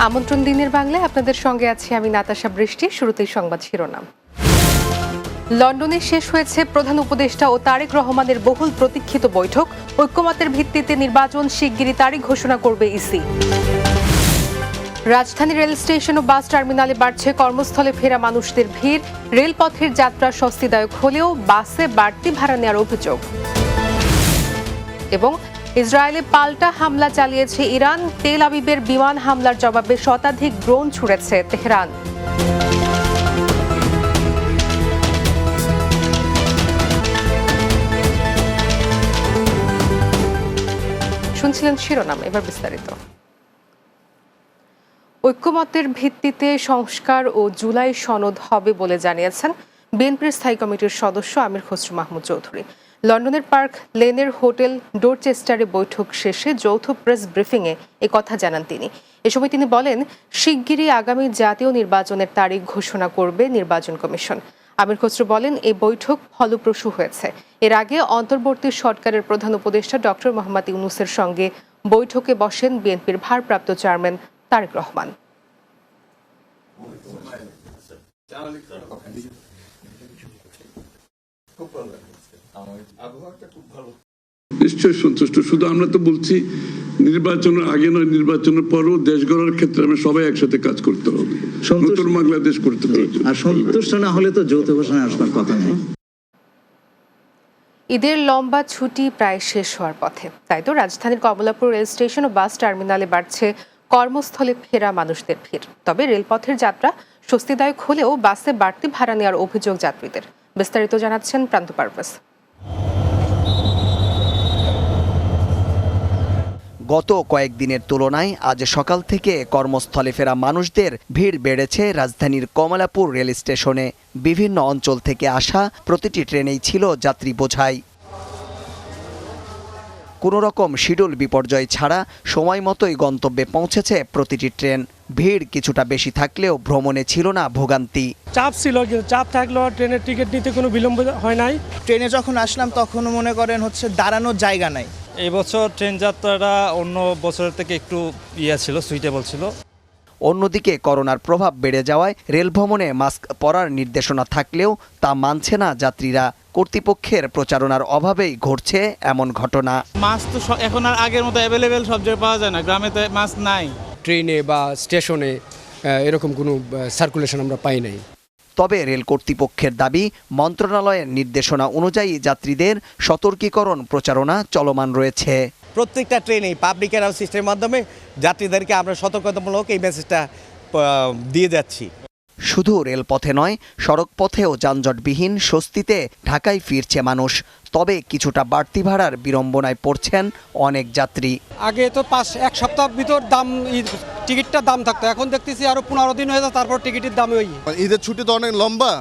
আমন্ত্রণ দিনের বাংলায় আপনাদের সঙ্গে আছি আমি নাতাশা বৃষ্টি। শুরুতেই সংবাদ শিরোনাম। লন্ডনে শেষ হয়েছে প্রধান উপদেষ্টা ও তারেক রহমানের বহুল প্রতীক্ষিত বৈঠক। ঐক্যমতের ভিত্তিতে নির্বাচন শিগগিরই তারিখ ঘোষণা করবে ইসি। রাজধানী রেল স্টেশন ও বাস টার্মিনালে বাড়ছে কর্মস্থলে ফেরা মানুষদের ভিড়। রেলপথের যাত্রা স্বস্তিদায়ক হলেও বাসে বাড়তি ভাড়া নেওয়ার অভিযোগ। এবং ইসরায়েলে পাল্টা হামলা চালিয়েছে ইরান। তেল আবিবের বিমান হামলার জবাবে শতাধিক ড্রোন ছুড়েছে তেহরান। শুনছিলেন শিরোনাম, এবার বিস্তারিত। ঐক্যমতের ভিত্তিতে সংস্কার ও জুলাই সনদ হবে বলে জানিয়েছেন বিএনপির স্থায়ী কমিটির সদস্য আমির খসরু মাহমুদ চৌধুরী। লন্ডনের পার্ক লেনের হোটেল ডোরচেস্টারে বৈঠক শেষে যৌথ প্রেস ব্রিফিংয়ে একথা জানান তিনি। এ সময় তিনি বলেন, শিগগিরই আগামী জাতীয় নির্বাচনের তারিখ ঘোষণা করবে নির্বাচন কমিশন। আমির খসরু বলেন, এই বৈঠক ফলপ্রসূ হয়েছে। এর আগে অন্তর্বর্তী সরকারের প্রধান উপদেষ্টা ডক্টর মোহাম্মদ ইউনূসের সঙ্গে বৈঠকে বসেন বিএনপির ভারপ্রাপ্ত চেয়ারম্যান তারেক রহমান। নিশ্চয়ই সন্তুষ্ট। শুধু আমরা তো বলছি নির্বাচনের আগে নয়, নির্বাচনের পরও দেশ গড়ার ক্ষেত্রে আমরা সবাই একসাথে কাজ করতে হবে, নতুন বাংলাদেশ করতে হবে। আর সন্তুষ্ট না হলে তো যৌথ ঘোষণায় আসবার কথা নেই। ঈদের লম্বা ছুটি প্রায় শেষ হওয়ার পথে, তাই তো রাজধানীর কমলাপুর রেল স্টেশন ও বাস টার্মিনালে বাড়ছে কর্মস্থলে ফেরা মানুষদের ভিড়। তবে রেলপথের যাত্রা স্বস্তিদায়ক হলেও বাসে বাড়তি ভাড়া নেওয়ার অভিযোগ যাত্রীদের। বিস্তারিত জানাচ্ছেন প্রান্ত পারভেজ। গত কয়েকদিনের তুলনায় আজ সকাল থেকে কর্মস্থলে ফেরা মানুষদের ভিড় বেড়েছে রাজধানীর কমলাপুর রেল স্টেশনে। বিভিন্ন অঞ্চল থেকে আসা প্রতিটি ট্রেনেই ছিল যাত্রী বোঝাই। কোনো রকম শিডিউল বিপর্যয় ছাড়া সময় মতোই গন্তব্যে পৌঁছেছে প্রতিটি ট্রেন। ভিড় কিছুটা বেশি থাকলেও ভ্রমণে ছিল না ভোগান্তি। চাপ ছিল, চাপ থাকলেও ট্রেনের টিকিট নিতে কোনো বিলম্ব হয় নাই। ট্রেনে যখন আসলাম তখন মনে করেন দাঁড়ানোর জায়গা নাই। এই বছর ট্রেন যাত্রাটা অন্য বছরের থেকে একটু ছিল, সুইটেবল ছিল। অন্যদিকে করোনার প্রভাব বেড়ে যাওয়ায় রেল ভ্রমণে মাস্ক পরার নির্দেশনা থাকলেও তা মানছে না যাত্রীরা। কর্তৃপক্ষের প্রচারণার অভাবেই ঘটছে এমন ঘটনা। মাস্ক তো এখন আর আগের মতো অ্যাভেলেবেল সব জায়গায় পাওয়া যায় না, গ্রামে তো মাস্ক নাই। ট্রেনে বা স্টেশনে এরকম কোনো সার্কুলেশন আমরা পাই নাই। তবে রেল কর্তৃপক্ষের দাবি, মন্ত্রণালয়ের নির্দেশনা অনুযায়ী যাত্রীদের সতর্কীকরণ প্রচারণা চলমান রয়েছে। প্রত্যেকটা ট্রেনেই পাবলিক অ্যানাউন্স সিস্টেমের মাধ্যমে যাত্রীদেরকে আমরা সতর্কতামূলক এই মেসেজটা দিয়ে যাচ্ছি। শুধু রেলপথে নয়, সড়ক পথেও যানজটবিহীন স্বস্তিতে ঢাকায় ফিরছে মানুষ। তবে কিছুটা বাড়তি ভাড়ার বিড়ম্বনায় পড়ছেন অনেক যাত্রী। আগে তো এক সপ্তাহ ভিতর টিকিটটার দাম থাকতো, এখন দেখতেছি আরো 15 দিন হয়ে যায়, তারপর টিকিটের দাম ওই। ঈদের ছুটি তো অনেক লম্বা,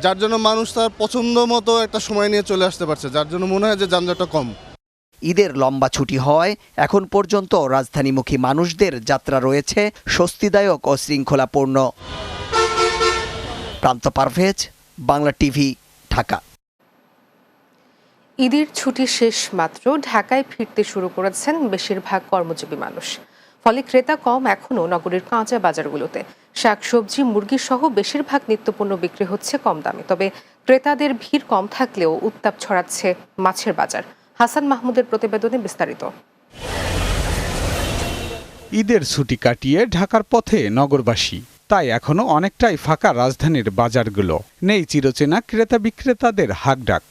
যার জন্য মানুষ তার পছন্দ মতো একটা সময় নিয়ে চলে আসতে পারছে, যার জন্য মনে হয় যে যানজটটা কম। ঈদের লম্বা ছুটি হওয়ায় এখন পর্যন্ত রাজধানীমুখী মানুষদের যাত্রা রয়েছে স্বস্তিদায়ক ও শৃঙ্খলাপূর্ণ। প্রান্ত পারভেজ, বাংলা টিভি, ঢাকা। ঈদের ছুটি শেষ মাত্র ঢাকায় ফিরতে শুরু করেছেন বেশিরভাগ কর্মজীবী মানুষ। ফলে ক্রেতা কম এখনও নগরীর কাঁচা বাজারগুলোতে। শাকসবজি, মুরগি সহ বেশিরভাগ নিত্যপণ্য বিক্রি হচ্ছে কম দামে। তবে ক্রেতাদের ভিড় কম থাকলেও উত্তাপ ছড়াচ্ছে মাছের বাজার। হাসান মাহমুদের প্রতিবেদনে বিস্তারিত। ঈদের ছুটি কাটিয়ে ঢাকার পথে নগরবাসী, তাই এখনো অনেকটাই ফাঁকা রাজধানীর বাজারগুলো। নেই চিরচেনা ক্রেতা বিক্রেতাদের হাকডাক।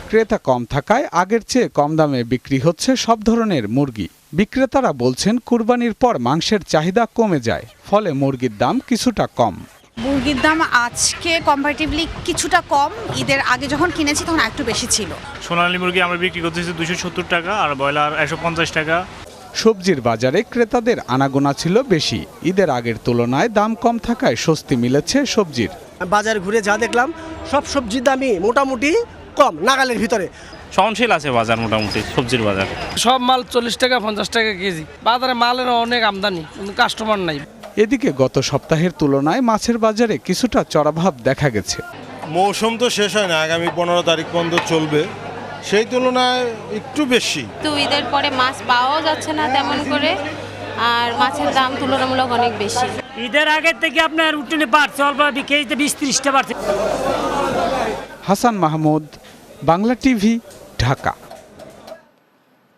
ক্রেতা কম থাকায় আগের চেয়ে কম দামে বিক্রি হচ্ছে সব ধরনের মুরগি। বিক্রেতারা বলছেন, কুরবানির পর মাংসের চাহিদা কমে যায়, ফলে মুরগির দাম কিছুটা কম। মুরগির দাম আজকে কম্পারেটিভলি কিছুটা কম। ঈদের আগে যখন কিনেছি তখন একটু বেশি ছিল। সোনালী মুরগি আমরা বিক্রি করতেছি 270 টাকা, আর ব্রয়লার 150 টাকা। সবজির বাজারে ক্রেতাদের আনাগোনা ছিল বেশি। ঈদের আগের তুলনায় দাম কম থাকায় স্বস্তি মিলেছে সবজির। বাজার ঘুরে যা দেখলাম, সব সবজির দামই মোটামুটি কম, নাগালের ভিতরে। সহনশীল আছে বাজার, মোটামুটি সবজির বাজার। সব মাল 40 টাকা 50 টাকা কেজি। বাজারে মালের অনেক আমদানি, কিন্তু কাস্টমার নাই। এদিকে গত সপ্তাহের তুলনায় মাছের বাজারে কিছুটা চড়াভাব দেখা গেছে। মৌসুম তো শেষ হয় না, আগামী 15 তারিখ পর্যন্ত চলবে, সেই তুলনায় একটু বেশি। তো ঈদের পরে মাছ পাওয়াও যাচ্ছে না তেমন করে, আর মাছের দাম তুলনামূলক অনেক বেশি। ঈদের আগের থেকে আপনার উঠনে বাড়ছে, অল্প কেজিতে 20-30টা বাড়ছে। হাসান মাহমুদ, বাংলা টিভি, ঢাকা।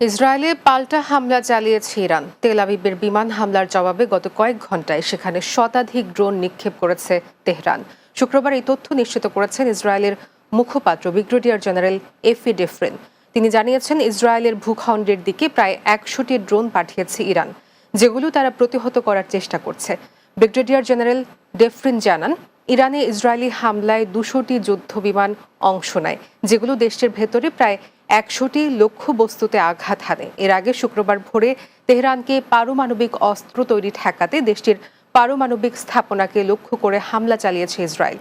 ইসরায়েলে পাল্টা হামলা চালিয়েছে ইরান। তেল আবিবের বিমান হামলার জবাবে গত কয়েক ঘন্টায় সেখানে শতাধিক ড্রোন নিক্ষেপ করেছে তেহরান। শুক্রবার এই তথ্য নিশ্চিত করেছেন ইসরায়েলের মুখপাত্র ব্রিগেডিয়ার জেনারেল এফি ডেফরিন। তিনি জানিয়েছেন ইসরায়েলের ভূখণ্ডের দিকে প্রায় 100টি ড্রোন পাঠিয়েছে ইরান, যেগুলো তারা প্রতিহত করার চেষ্টা করছে। ব্রিগেডিয়ার জেনারেল ডেফরিন জানান, ইরানে ইসরায়েলি হামলায় 200টি যুদ্ধ বিমান অংশ নেয়, যেগুলো দেশটির ভেতরে প্রায় 100টি লক্ষ্যবস্তুতে আঘাত হানে। এর আগে শুক্রবার ভোরে তেহরানকে পারমাণবিক অস্ত্র তৈরি ঠেকাতে দেশটির পারমাণবিক স্থাপনাকে লক্ষ্য করে হামলা চালিয়েছে ইসরায়েল।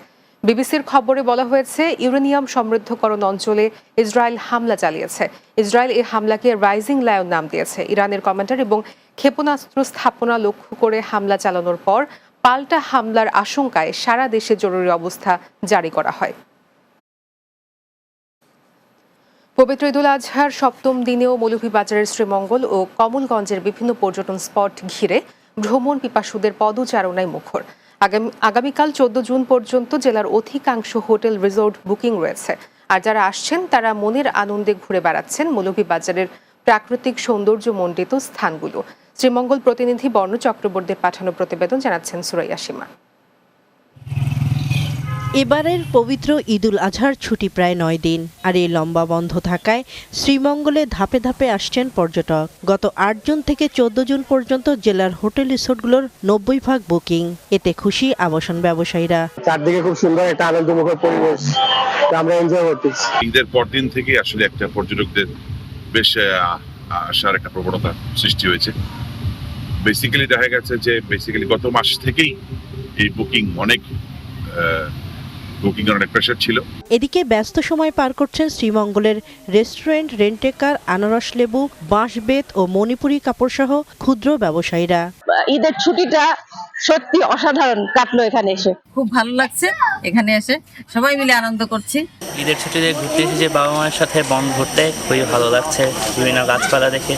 বিবিসির খবরে বলা হয়েছে, ইউরেনিয়াম সমৃদ্ধকরণ অঞ্চলে ইসরায়েল হামলা চালিয়েছে। ইসরায়েল এই হামলাকে রাইজিং লায়ন নাম দিয়েছে। ইরানের কমান্ডার এবং ক্ষেপণাস্ত্র স্থাপনা লক্ষ্য করে হামলা চালানোর পর পাল্টা হামলার আশঙ্কায় সারা দেশে জরুরি অবস্থা জারি করা হয়। পবিত্র ঈদুল আজহার সপ্তম দিনেও মৌলভীবাজারের শ্রীমঙ্গল ও কমলগঞ্জের বিভিন্ন পর্যটন স্পট ঘিরে ভ্রমণ পিপাসুদের পদচারণায় মুখর। আগামীকাল 14 জুন পর্যন্ত জেলার অধিকাংশ হোটেল রিসোর্ট বুকিং রয়েছে। আর যারা আসছেন তারা মনের আনন্দে ঘুরে বেড়াচ্ছেন মৌলভীবাজারের প্রাকৃতিক সৌন্দর্যমণ্ডিত স্থানগুলো। শ্রীমঙ্গল প্রতিনিধি বর্ণ চক্রবর্তীর পাঠানো প্রতিবেদন জানাচ্ছেন সুরাইয়া সীমা। এবারের পবিত্র ঈদুল আজহার ছুটি প্রায় 9 দিন, আর এই লম্বা বন্ধ থাকায় শ্রীমঙ্গলে ধাপে ধাপে আসছেন পর্যটক। গত 8 জুন থেকে 14 জুন পর্যন্ত জেলার হোটেল রিসোর্টগুলোর 90% বুকিং। এতে খুশি আবাসন ব্যবসায়ীরা। চারদিকে খুব সুন্দর একটা আনন্দমুখর পরিবেশ, আমরা এনজয় করতেছি। ঈদের পরদিন থেকে আসলে একটা পর্যটকদের বেশ আসার একটা প্রবণতা সৃষ্টি হয়েছে। বেসিক্যালি দেখা গেছে যে গত মাস থেকেই এই বুকিং অনেক প্রেশার ছিল। এদিকে ব্যস্ত সময় পার করছেন শ্রীমঙ্গলের রেস্টুরেন্ট, রেন্টেকার, আনারস লেবু, বাঁশবেত ও মণিপুরি কাপড় সহ ক্ষুদ্র ব্যবসায়ীরা। ঈদের ছুটিটা সত্যি অসাধারণ কাটলো এখানে এসে, খুব ভালো লাগছে। এখানে এসে সবাই মিলে আনন্দ করছি। ঈদের ছুটিতে ঘুরতে এসেছি বাবা মায়ের সাথে বন ঘুরতে, খুবই ভালো লাগছে বিভিন্ন গাছপালা দেখে।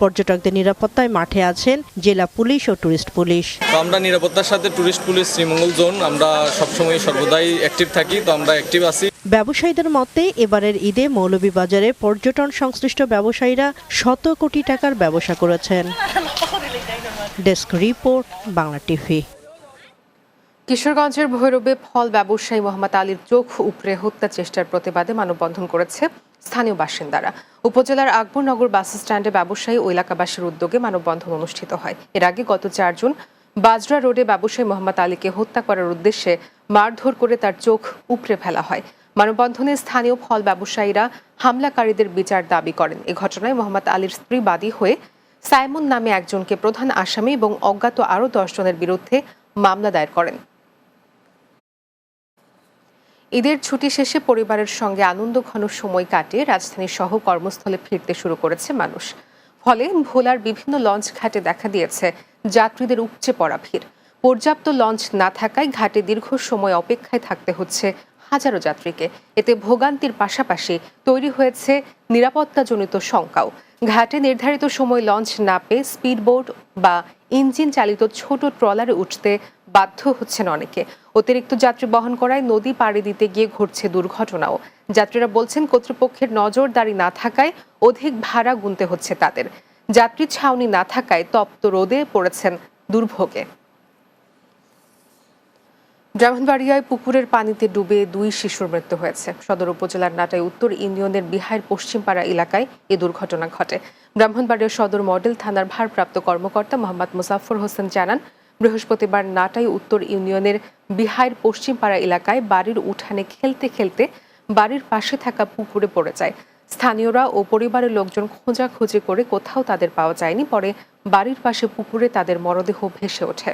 পর্যটকদের নিরাপত্তায় মাঠে আছেন জেলা পুলিশ ও টুরিস্ট পুলিশ। তো আমরা নিরাপত্তার সাথে টুরিস্ট পুলিশ শ্রীমঙ্গল জোন আমরা সবসময় সর্বদাই অ্যাক্টিভ থাকি, তো আমরা অ্যাক্টিভ আছি। ব্যবসায়ীদের মতে এবারের ঈদে মৌলভীবাজারে পর্যটন সংশ্লিষ্ট ব্যবসায়ীরা শত কোটি টাকার ব্যবসা করেছেন। Desk report, Bangla TV. কিশোরগঞ্জের ভৈরবে ফল ব্যবসায়ী মোহাম্মদ আলীর চোখ উপড়ে হত্যা চেষ্টার প্রতিবাদে মানববন্ধন করেছে স্থানীয় বাসিন্দারা। উপজেলার আকবরনগর বাস স্ট্যান্ডে ব্যবসায়ী ও এলাকাবাসীর উদ্যোগে মানববন্ধন অনুষ্ঠিত হয়। এর আগে গত 4 জুন বাজরা রোডে ব্যবসায়ী মোহাম্মদ আলীকে হত্যা করার উদ্দেশ্যে মারধর করে তার চোখ উপড়ে ফেলা হয়। মানববন্ধনে স্থানীয় ফল ব্যবসায়ীরা হামলাকারীদের বিচার দাবি করেন। এ ঘটনায় মোহাম্মদ আলীর স্ত্রী বাদী হয়ে সাইমন নামে একজনকে প্রধান আসামি এবং অজ্ঞাত আরও 10 জনের বিরুদ্ধে মামলা দায়ের করেন। ঈদের ছুটি শেষে পরিবারের সঙ্গে আনন্দঘন সময় কাটিয়ে রাজধানী সহ কর্মস্থলে ফিরতে শুরু করেছে মানুষ। ফলে ভোলার বিভিন্ন লঞ্চ ঘাটে দেখা দিয়েছে যাত্রীদের উপচে পড়া ভিড়। পর্যাপ্ত লঞ্চ না থাকায় ঘাটে দীর্ঘ সময় অপেক্ষায় থাকতে হচ্ছে হাজারো যাত্রীকে। এতে ভোগান্তির পাশাপাশি তৈরি হয়েছে নিরাপত্তাজনিত শঙ্কাও। ঘাটে নির্ধারিত সময় লঞ্চ না পেয়ে স্পিডবোট বা ইঞ্জিন চালিত ছোট ট্রলারে উঠতে বাধ্য হচ্ছেন অনেকে। অতিরিক্ত যাত্রী বহন করায় নদী পাড়ি দিতে গিয়ে ঘটছে দুর্ঘটনাও। যাত্রীরা বলছেন কর্তৃপক্ষের নজরদারি না থাকায় অধিক ভাড়া গুনতে হচ্ছে তাদের। যাত্রী ছাউনি না থাকায় তপ্ত রোদে পড়েছেন দুর্ভোগে। ব্রাহ্মণবাড়িয়ায় পুকুরের পানিতে ডুবে 2 শিশুর মৃত্যু হয়েছে। সদর উপজেলার নাটাই উত্তর ইউনিয়নের বিহার পশ্চিমপাড়া এলাকায় এ দুর্ঘটনা ঘটে। ব্রাহ্মণবাড়িয়া সদর মডেল থানার ভারপ্রাপ্ত কর্মকর্তা মোহাম্মদ মুজাফফর হোসেন জানান, বৃহস্পতিবার নাটাই উত্তর ইউনিয়নের বিহার পশ্চিমপাড়া এলাকায় বাড়ির উঠানে খেলতে খেলতে বাড়ির পাশে থাকা পুকুরে পড়ে যায়। স্থানীয়রা ও পরিবারের লোকজন খোঁজাখুঁজি করে কোথাও তাদের পাওয়া যায়নি। পরে বাড়ির পাশে পুকুরে তাদের মরদেহ ভেসে ওঠে।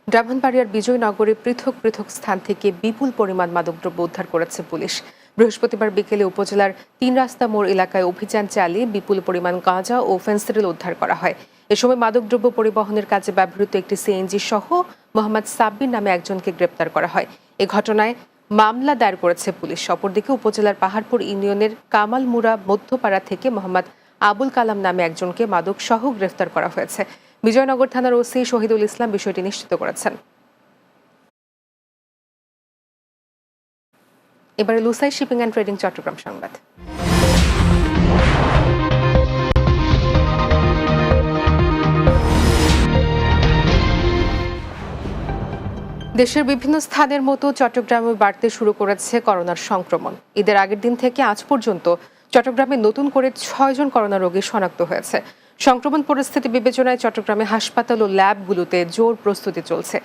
ব্রাহ্মণবাড়িয়ার বিজয়নগরে পৃথক পৃথক স্থান থেকে বিপুল পরিমাণ মাদকদ্রব্য উদ্ধার করেছে পুলিশ। বৃহস্পতিবার বিকেলে উপজেলার 3 রাস্তা মোড় এলাকায় অভিযান চালিয়ে বিপুল পরিমাণ গাঁজা ও ফেন্সিডিল উদ্ধার করা হয়। এ সময় মাদকদ্রব্য পরিবহনের কাজে ব্যবহৃত একটি সিএনজি সহ মোহাম্মদ সাব্বির নামে একজনকে গ্রেপ্তার করা হয়। এ ঘটনায় মামলা দায়ের করেছে পুলিশ। অপরদিকে উপজেলার পাহাড়পুর ইউনিয়নের কামালমুড়া মধ্যপাড়া থেকে মোহাম্মদ আবুল কালাম নামে একজনকে মাদক সহ গ্রেফতার করা হয়েছে। বিজয়নগর থানার ওসি শহীদুল ইসলাম বিষয়টি নিশ্চিত করেছেন। এবারে Lushai shipping and trading Chittagong সংবাদ। দেশের বিভিন্ন স্থানের মতো চট্টগ্রামে বাড়তে শুরু করেছে করোনার সংক্রমণ। ঈদের আগের দিন থেকে আজ পর্যন্ত চট্টগ্রামে নতুন করে ৬ জন করোনা রোগী শনাক্ত হয়েছে। সংক্রমণ পরিস্থিতি বিবেচনায় চট্টগ্রামে হাসপাতাল ও ল্যাবগুলোতে জোর প্রস্তুতি চলছে।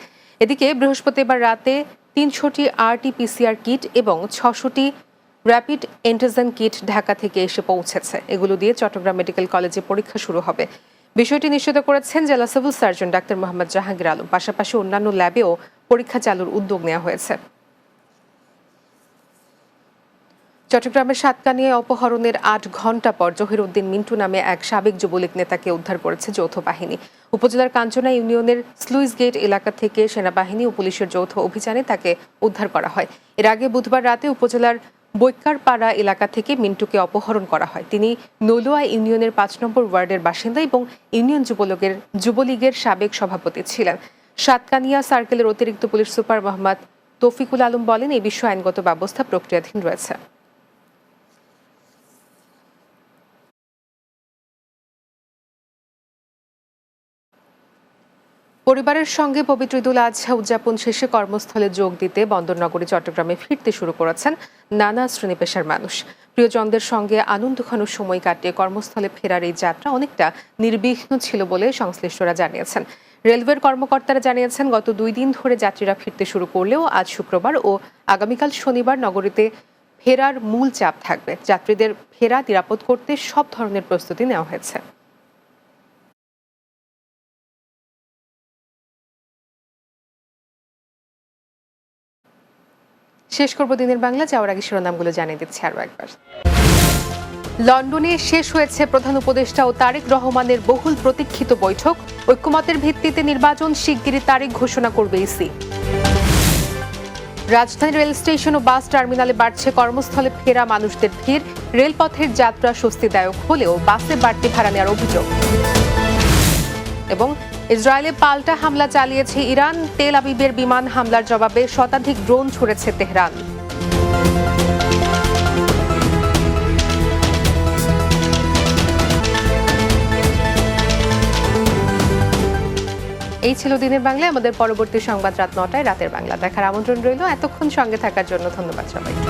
এদিকে বৃহস্পতিবার রাতে ৩০০টি RT-PCR কিট এবং ৬০০টি র্যাপিড অ্যান্টিজেন কিট ঢাকা থেকে এসে পৌঁছেছে। এগুলো দিয়ে চট্টগ্রাম মেডিকেল কলেজে পরীক্ষা শুরু হবে। বিষয়টি নিশ্চিত করেছেন জেলা civil surgeon doctor Mohammad Jahangir Alam. পাশাপাশি অন্যান্য ল্যাবেও পরীক্ষা চালুর উদ্যোগ নেওয়া হয়েছে। চট্টগ্রামের সাতকানিয়ায় অপহরণের ৮ ঘণ্টা পর জহিরউদ্দিন মিন্টু নামে এক সাবেক যুবলীগ নেতাকে উদ্ধার করেছে যৌথ বাহিনী। উপজেলার কাঞ্চনা ইউনিয়নের স্লুইস গেট এলাকা থেকে সেনাবাহিনী ও পুলিশের যৌথ অভিযানে তাকে উদ্ধার করা হয়। এর আগে বুধবার রাতে উপজেলার বৈকারপাড়া এলাকা থেকে মিন্টুকে অপহরণ করা হয়। তিনি নলুয়া ইউনিয়নের ৫ নম্বর ওয়ার্ডের বাসিন্দা এবং ইউনিয়ন যুবলীগের সাবেক সভাপতি ছিলেন। সাতকানিয়া সার্কেলের অতিরিক্ত পুলিশ সুপার মোহাম্মদ তৌফিকুল আলম বলেন, এই বিষয়ে আইনগত ব্যবস্থা প্রক্রিয়াধীন রয়েছে। পরিবারের সঙ্গে পবিত্র ঈদুল আজহা উদযাপন শেষে কর্মস্থলে যোগ দিতে বন্দরনগরী চট্টগ্রামে ফিরতে শুরু করেছেন নানা শ্রেণী পেশার মানুষ। প্রিয়জনদের সঙ্গে আনন্দঘন সময় কাটিয়ে কর্মস্থলে ফেরার এই যাত্রা অনেকটা নির্বিঘ্ন ছিল বলে সংশ্লিষ্টরা জানিয়েছেন। রেলওয়ের কর্মকর্তারা জানিয়েছেন, গত 2 দিন ধরে যাত্রীরা ফিরতে শুরু করলেও আজ শুক্রবার ও আগামীকাল শনিবার নগরীতে ফেরার মূল চাপ থাকবে। যাত্রীদের ফেরা নিরাপদ করতে সব ধরনের প্রস্তুতি নেওয়া হয়েছে। শেষ করব দিনের বাংলা। যাওয়ার আগে শিরোনামগুলো জানিয়ে দিচ্ছি আরও একবার। লন্ডনে শেষ হয়েছে প্রধান উপদেষ্টা ও তারেক রহমানের বহুল প্রতীক্ষিত বৈঠক। ঐক্যমতের ভিত্তিতে নির্বাচন শিগগিরই তারিখ ঘোষণা করবে ইসি। রাজধানী রেল স্টেশন ও বাস টার্মিনালে বাড়ছে কর্মস্থলে ফেরা মানুষদের ভিড়। রেলপথের যাত্রা স্বস্তিদায়ক হলেও বাসে বাড়তি ভাড়া নেওয়ার অভিযোগ। এবং ইসরায়েলে পাল্টা হামলা চালিয়েছে ইরান। তেল আবিবের বিমান হামলার জবাবে শতাধিক ড্রোন ছুড়েছে তেহরান। এই ছিল দিনের বাংলা। আমাদের পরবর্তী সংবাদ রাত 9টায় রাতের বাংলা দেখার আমন্ত্রণ রইল। এতক্ষণ সঙ্গে থাকার জন্য ধন্যবাদ সবাইকে।